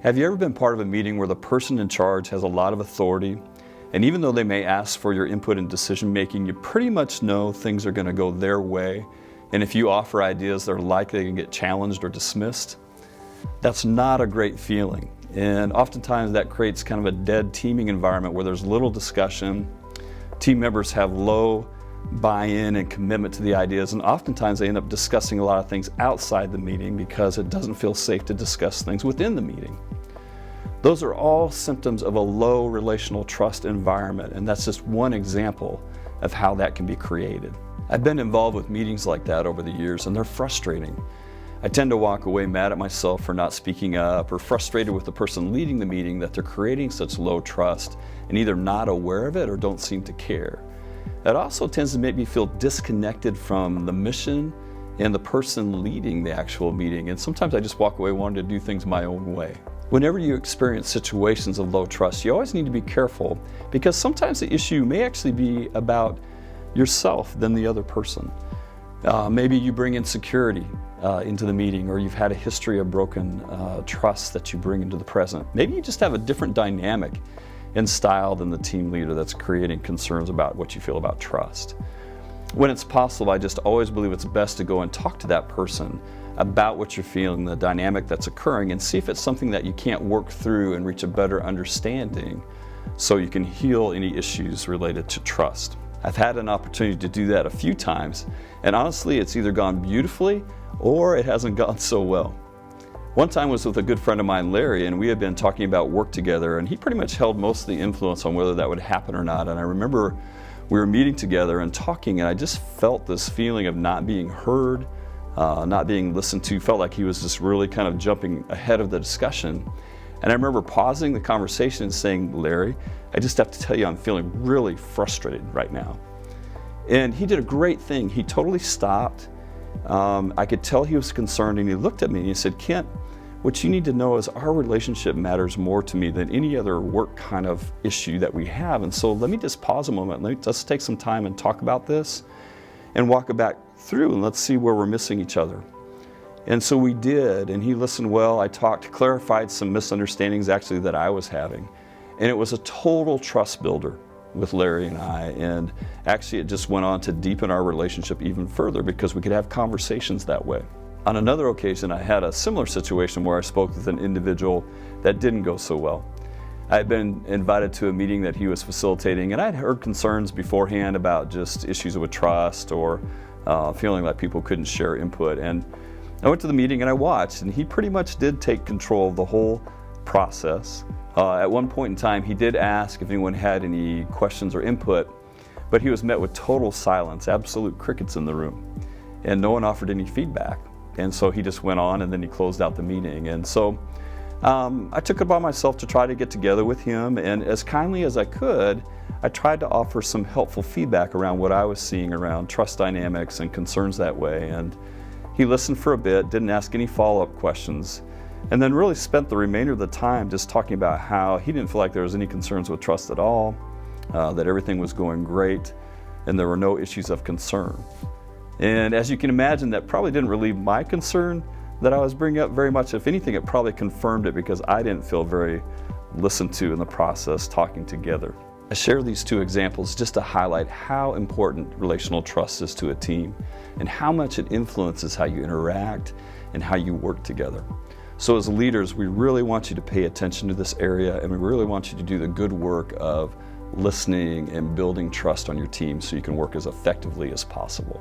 Have you ever been part of a meeting where the person in charge has a lot of authority, and even though they may ask for your input in decision making, you pretty much know things are going to go their way, and if you offer ideas, they're likely to get challenged or dismissed? That's not a great feeling, and oftentimes that creates kind of a dead teaming environment where there's little discussion. Team members have low buy-in and commitment to the ideas, and oftentimes they end up discussing a lot of things outside the meeting because it doesn't feel safe to discuss things within the meeting. Those are all symptoms of a low relational trust environment, and that's just one example of how that can be created. I've been involved with meetings like that over the years, and they're frustrating. I tend to walk away mad at myself for not speaking up, or frustrated with the person leading the meeting that they're creating such low trust and either not aware of it or don't seem to care. It also tends to make me feel disconnected from the mission and the person leading the actual meeting, and sometimes I just walk away wanting to do things my own way. Whenever you experience situations of low trust, you always need to be careful, because sometimes the issue may actually be about yourself than the other person. Maybe you bring insecurity into the meeting, or you've had a history of broken trust that you bring into the present. Maybe you just have a different dynamic and style than the team leader that's creating concerns about what you feel about trust. When it's possible, I just always believe it's best to go and talk to that person about what you're feeling, the dynamic that's occurring, and see if it's something that you can't work through and reach a better understanding so you can heal any issues related to trust. I've had an opportunity to do that a few times, and honestly, it's either gone beautifully or it hasn't gone so well. One time was with a good friend of mine, Larry, and we had been talking about work together, and he pretty much held most of the influence on whether that would happen or not. And I remember we were meeting together and talking, and I just felt this feeling of not being heard, not being listened to. Felt like he was just really kind of jumping ahead of the discussion. And I remember pausing the conversation and saying, "Larry, I just have to tell you I'm feeling really frustrated right now." And he did a great thing. He totally stopped. I could tell he was concerned, and he looked at me and he said, "Kent, what you need to know is our relationship matters more to me than any other work kind of issue that we have. And so let me just pause a moment. Let's take some time and talk about this and walk it back through, and let's see where we're missing each other." And so we did, and he listened well. I talked, clarified some misunderstandings actually that I was having. And it was a total trust builder with Larry and I. And actually it just went on to deepen our relationship even further because we could have conversations that way. On another occasion, I had a similar situation where I spoke with an individual that didn't go so well. I had been invited to a meeting that he was facilitating, and I'd heard concerns beforehand about just issues with trust or feeling like people couldn't share input. And I went to the meeting and I watched, and he pretty much did take control of the whole process. At one point in time, he did ask if anyone had any questions or input, but he was met with total silence, absolute crickets in the room, and no one offered any feedback. And so he just went on, and then he closed out the meeting. And so I took it upon myself to try to get together with him, and as kindly as I could, I tried to offer some helpful feedback around what I was seeing around trust dynamics and concerns that way. And he listened for a bit, didn't ask any follow-up questions, and then really spent the remainder of the time just talking about how he didn't feel like there was any concerns with trust at all, that everything was going great, and there were no issues of concern. And as you can imagine, that probably didn't relieve my concern that I was bringing up very much. If anything, it probably confirmed it because I didn't feel very listened to in the process talking together. I share these two examples just to highlight how important relational trust is to a team and how much it influences how you interact and how you work together. So as leaders, we really want you to pay attention to this area, and we really want you to do the good work of listening and building trust on your team so you can work as effectively as possible.